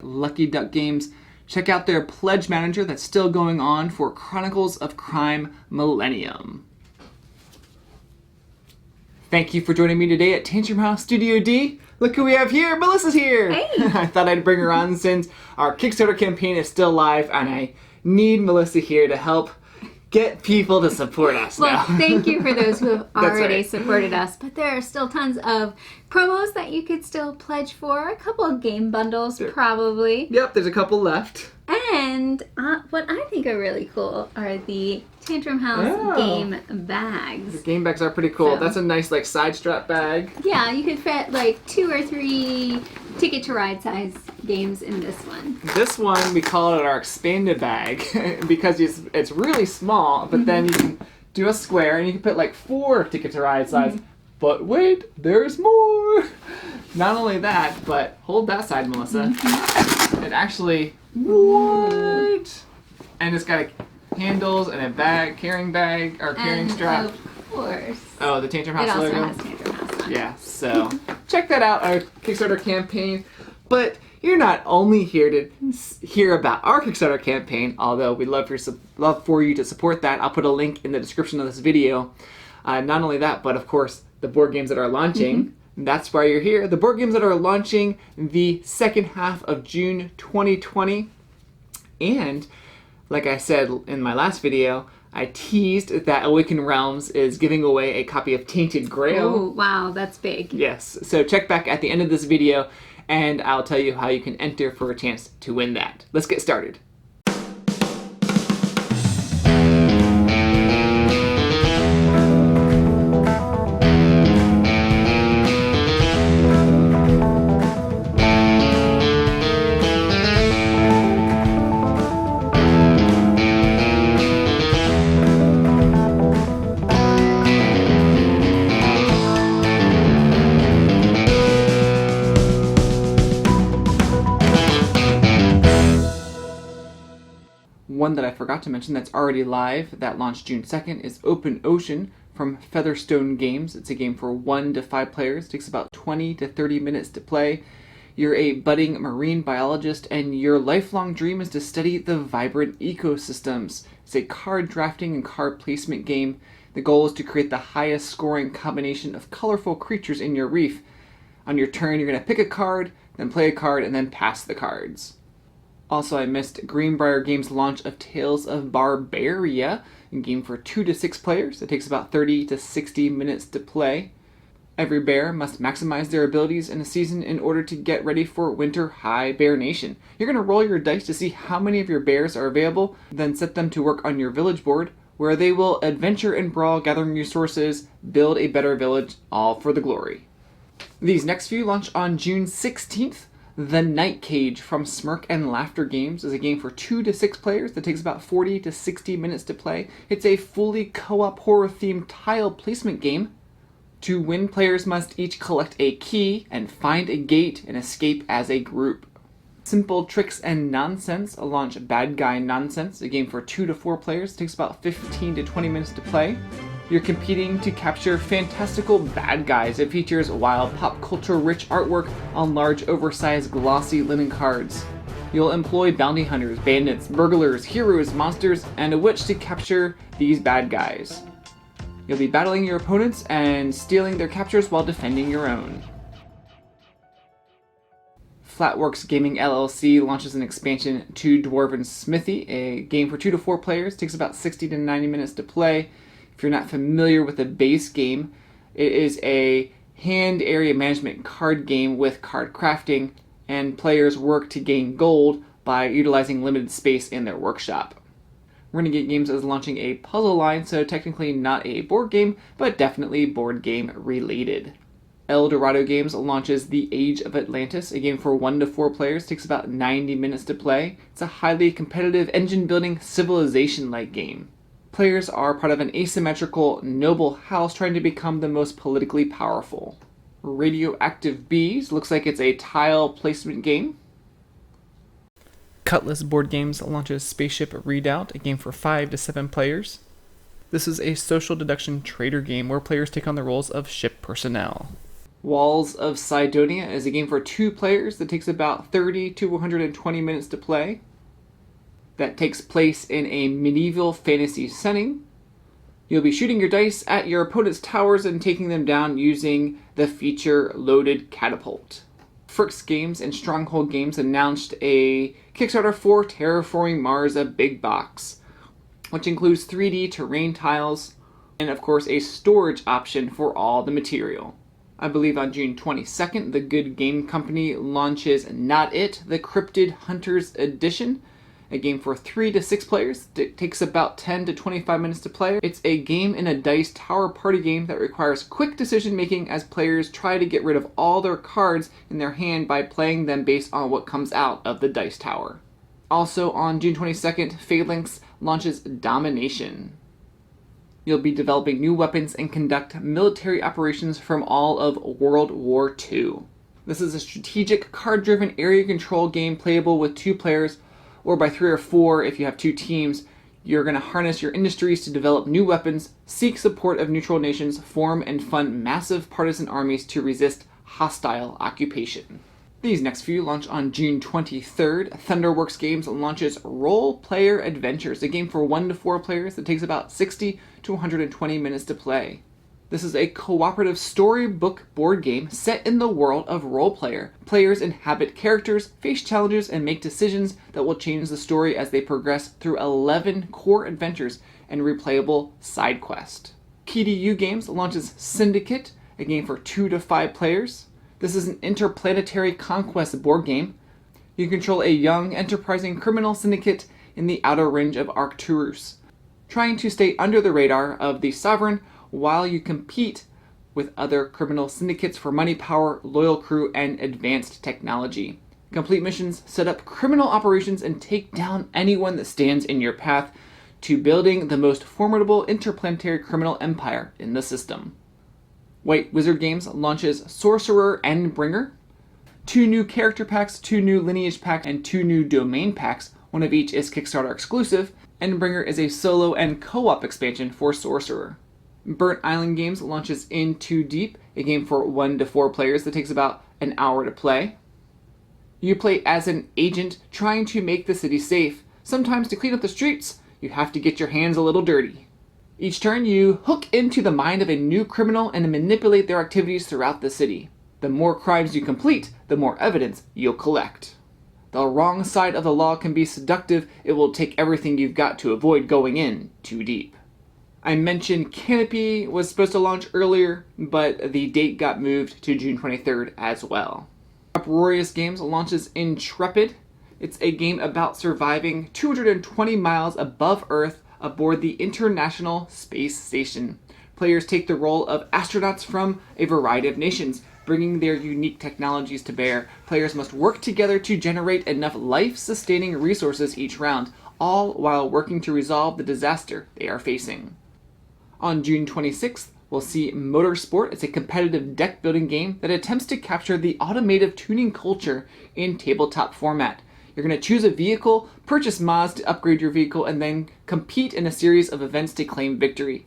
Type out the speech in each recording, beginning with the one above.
Lucky Duck Games. Check out their pledge manager that's still going on for Chronicles of Crime Millennium. Thank you for joining me today at Tantrum House Studio D. Look who we have here. Melissa's here. Hey. I thought I'd bring her on since our Kickstarter campaign is still live, and I need Melissa here to help get people to support us now. Well, thank you for those who have already right. supported us, but there are still tons of promos that you could still pledge for. A couple of game bundles, probably. Yep, there's a couple left. And what I think are really cool are the Tantrum House game bags. The game bags are pretty cool. So, that's a nice like side strap bag. Yeah, you could fit like 2 or 3 Ticket to Ride size games in this one. This one, we call it our expanded bag because it's really small, but then you can do a square and you can put like 4 Ticket to Ride size. But wait, there's more! Not only that, but hold that side, Melissa. It actually... What? And it's got handles and a bag, carrying bag, or carrying strap. Of course. Oh, the Tantrum House logo? It also has Tantrum House on it. Yeah, so check that out, our Kickstarter campaign. But you're not only here to hear about our Kickstarter campaign, although we'd love for you to support that. I'll put a link in the description of this video. Not only that, but of course, the board games that are launching. That's why you're here. The board games that are launching the second half of June 2020. And, like I said in my last video, I teased that Awakened Realms is giving away a copy of Tainted Grail. Oh, wow, that's big. Yes, so check back at the end of this video, and I'll tell you how you can enter for a chance to win that. Let's get started. One that I forgot to mention that's already live, that launched June 2nd, is Open Ocean from Featherstone Games. It's a game for 1 to 5 players. It takes about 20 to 30 minutes to play. You're a budding marine biologist, and your lifelong dream is to study the vibrant ecosystems. It's a card drafting and card placement game. The goal is to create the highest scoring combination of colorful creatures in your reef. On your turn, you're going to pick a card, then play a card, and then pass the cards. Also, I missed Greenbrier Games' launch of Tales of Barbaria, a game for 2 to 6 players. It takes about 30 to 60 minutes to play. Every bear must maximize their abilities in a season in order to get ready for winter hibernation. You're going to roll your dice to see how many of your bears are available, then set them to work on your village board, where they will adventure and brawl, gathering resources, build a better village, all for the glory. These next few launch on June 16th. The Night Cage from Smirk and Laughter Games is a game for 2 to 6 players that takes about 40 to 60 minutes to play. It's a fully co-op horror-themed tile placement game. To win, players must each collect a key and find a gate and escape as a group. Simple Tricks and Nonsense launch Bad Guy Nonsense, a game for 2 to 4 players. It takes about 15 to 20 minutes to play. You're competing to capture fantastical bad guys. It features wild pop culture rich artwork on large oversized glossy linen cards. You'll employ bounty hunters, bandits, burglars, heroes, monsters, and a witch to capture these bad guys. You'll be battling your opponents and stealing their captures while defending your own. Flatworks Gaming LLC launches an expansion to Dwarven Smithy, a game for 2 to 4 players. It takes about 60 to 90 minutes to play. If you're not familiar with the base game, it is a hand area management card game with card crafting, and players work to gain gold by utilizing limited space in their workshop. Renegade Games is launching a puzzle line, so technically not a board game, but definitely board game related. El Dorado Games launches the Age of Atlantis, a game for 1 to 4 players. It takes about 90 minutes to play. It's a highly competitive engine-building civilization-like game. Players are part of an asymmetrical noble house trying to become the most politically powerful. Radioactive Bees looks like it's a tile placement game. Cutlass Board Games launches Spaceship Redoubt, a game for 5 to 7 players. This is a social deduction trader game where players take on the roles of ship personnel. Walls of Cydonia is a game for 2 players that takes about 30 to 120 minutes to play. That takes place in a medieval fantasy setting. You'll be shooting your dice at your opponent's towers and taking them down using the feature-loaded catapult. Fricks Games and Stronghold Games announced a Kickstarter for Terraforming Mars Big Box, which includes 3D terrain tiles and, of course, a storage option for all the material. I believe on June 22nd, the Good Game Company launches Not It, the Cryptid Hunters Edition, a game for 3 to 6 players. It takes about 10 to 25 minutes to play. It's a game in a dice tower party game that requires quick decision making as players try to get rid of all their cards in their hand by playing them based on what comes out of the dice tower. Also on June 22nd, Phalanx launches Domination. You'll be developing new weapons and conduct military operations from all of World War II. This is a strategic, card-driven area control game playable with 2 players, or by 3 or 4 if you have 2 teams. You're going to harness your industries to develop new weapons, seek support of neutral nations, form and fund massive partisan armies to resist hostile occupation. These next few launch on June 23rd. Thunderworks Games launches Role Player Adventures, a game for 1 to 4 players that takes about 60 to 120 minutes to play. This is a cooperative storybook board game set in the world of Role Player. Players inhabit characters, face challenges, and make decisions that will change the story as they progress through 11 core adventures and replayable side quest. KDU Games launches Syndicate, a game for 2 to 5 players. This is an interplanetary conquest board game. You control a young, enterprising criminal syndicate in the outer ring of Arcturus, trying to stay under the radar of the Sovereign while you compete with other criminal syndicates for money, power, loyal crew, and advanced technology. Complete missions, set up criminal operations, and take down anyone that stands in your path to building the most formidable interplanetary criminal empire in the system. White Wizard Games launches Sorcerer Endbringer. 2 new character packs, 2 new lineage packs, and 2 new domain packs. One of each is Kickstarter exclusive. Endbringer is a solo and co-op expansion for Sorcerer. Burnt Island Games launches In Too Deep, a game for 1 to 4 players that takes about an hour to play. You play as an agent trying to make the city safe. Sometimes to clean up the streets, you have to get your hands a little dirty. Each turn, you hook into the mind of a new criminal and manipulate their activities throughout the city. The more crimes you complete, the more evidence you'll collect. The wrong side of the law can be seductive. It will take everything you've got to avoid going in too deep. I mentioned Canopy was supposed to launch earlier, but the date got moved to June 23rd as well. Uproarious Games launches Intrepid. It's a game about surviving 220 miles above Earth aboard the International Space Station. Players take the role of astronauts from a variety of nations, bringing their unique technologies to bear. Players must work together to generate enough life-sustaining resources each round, all while working to resolve the disaster they are facing. On June 26th, we'll see Motorsport. It's a competitive deck-building game that attempts to capture the automotive tuning culture in tabletop format. You're going to choose a vehicle, purchase mods to upgrade your vehicle, and then compete in a series of events to claim victory.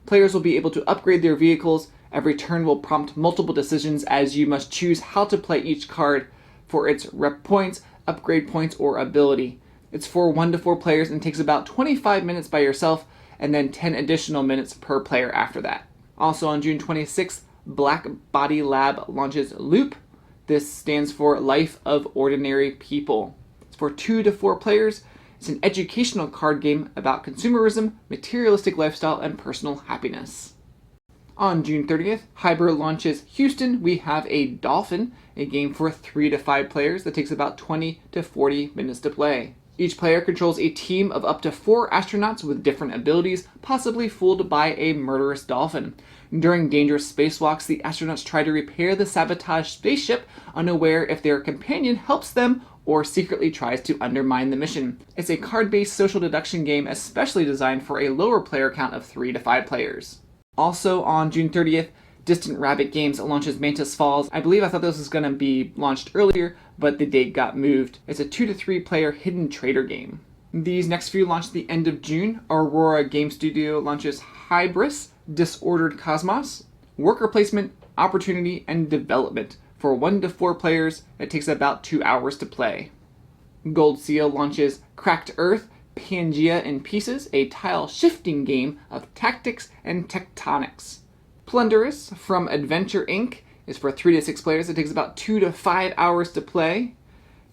Players will be able to upgrade their vehicles. Every turn will prompt multiple decisions as you must choose how to play each card for its rep points, upgrade points, or ability. It's for 1 to 4 players and takes about 25 minutes by yourself and then 10 additional minutes per player after that. Also on June 26th, Black Body Lab launches L.O.O.P. This stands for Life of Ordinary People. For 2 to 4 players, it's an educational card game about consumerism, materialistic lifestyle, and personal happiness. On June 30th, Hybris launches Houston, We Have a Dolphin, a game for 3 to 5 players that takes about 20 to 40 minutes to play. Each player controls a team of up to 4 astronauts with different abilities, possibly fooled by a murderous dolphin. During dangerous spacewalks, the astronauts try to repair the sabotaged spaceship, unaware if their companion helps them or secretly tries to undermine the mission. It's a card-based social deduction game especially designed for a lower player count of 3 to 5 players. Also on June 30th, Distant Rabbit Games launches Mantis Falls. I thought this was going to be launched earlier, but the date got moved. It's a 2 to 3 player hidden trader game. These next few launch at the end of June. Aurora Game Studio launches Hybris, Disordered Cosmos. Worker placement, opportunity, and development. For 1 to 4 players, it takes about 2 hours to play. Gold Seal launches Cracked Earth, Pangea in Pieces, a tile-shifting game of tactics and tectonics. Plunderous from Adventure Inc. is for 3 to 6 players. It takes about 2 to 5 hours to play.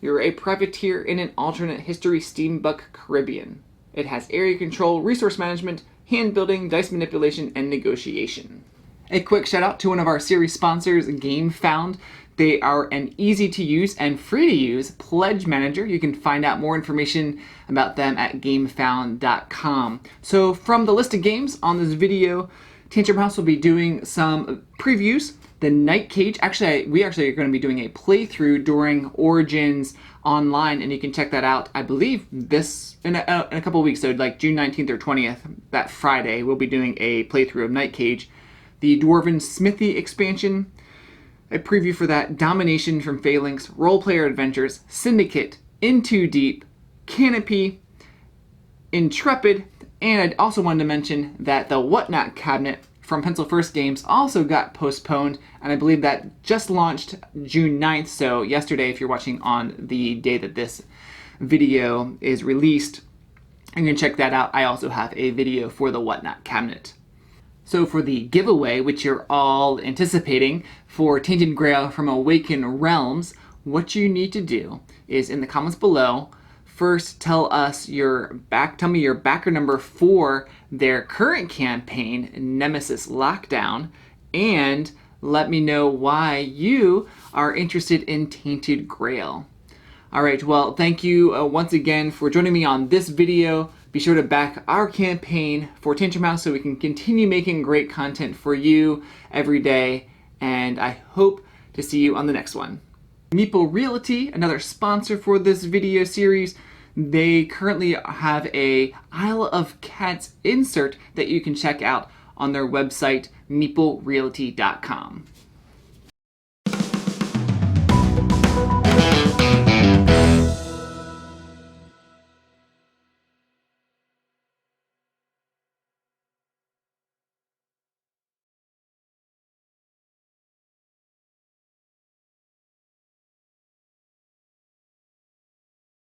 You're a privateer in an alternate history steampunk Caribbean. It has area control, resource management, hand building, dice manipulation, and negotiation. A quick shout out to one of our series sponsors, Gamefound. They are an easy to use and free to use pledge manager. You can find out more information about them at gamefound.com. So from the list of games on this video, Tantrum House will be doing some previews. The Night Cage, we are going to be doing a playthrough during Origins Online, and you can check that out, I believe, this in a couple of weeks, so like June 19th or 20th, that Friday, we'll be doing a playthrough of Night Cage. The Dwarven Smithy expansion, a preview for that, Domination from Phalanx, Role Player Adventures, Syndicate, In Too Deep, Canopy, Intrepid, and I also wanted to mention that the Whatnot cabinet from Pencil First Games also got postponed, and I believe that just launched June 9th, so yesterday if you're watching on the day that this video is released, you can check that out. I also have a video for the Whatnot cabinet. So for the giveaway, which you're all anticipating, for Tainted Grail from Awakened Realms, what you need to do is in the comments below, first tell me your backer number for their current campaign, Nemesis Lockdown, and let me know why you are interested in Tainted Grail. Alright, well, thank you once again for joining me on this video. Be sure to back our campaign for Tantrum House so we can continue making great content for you every day, and I hope to see you on the next one. Meeple Realty, another sponsor for this video series, they currently have a Isle of Cats insert that you can check out on their website, meeplerealty.com.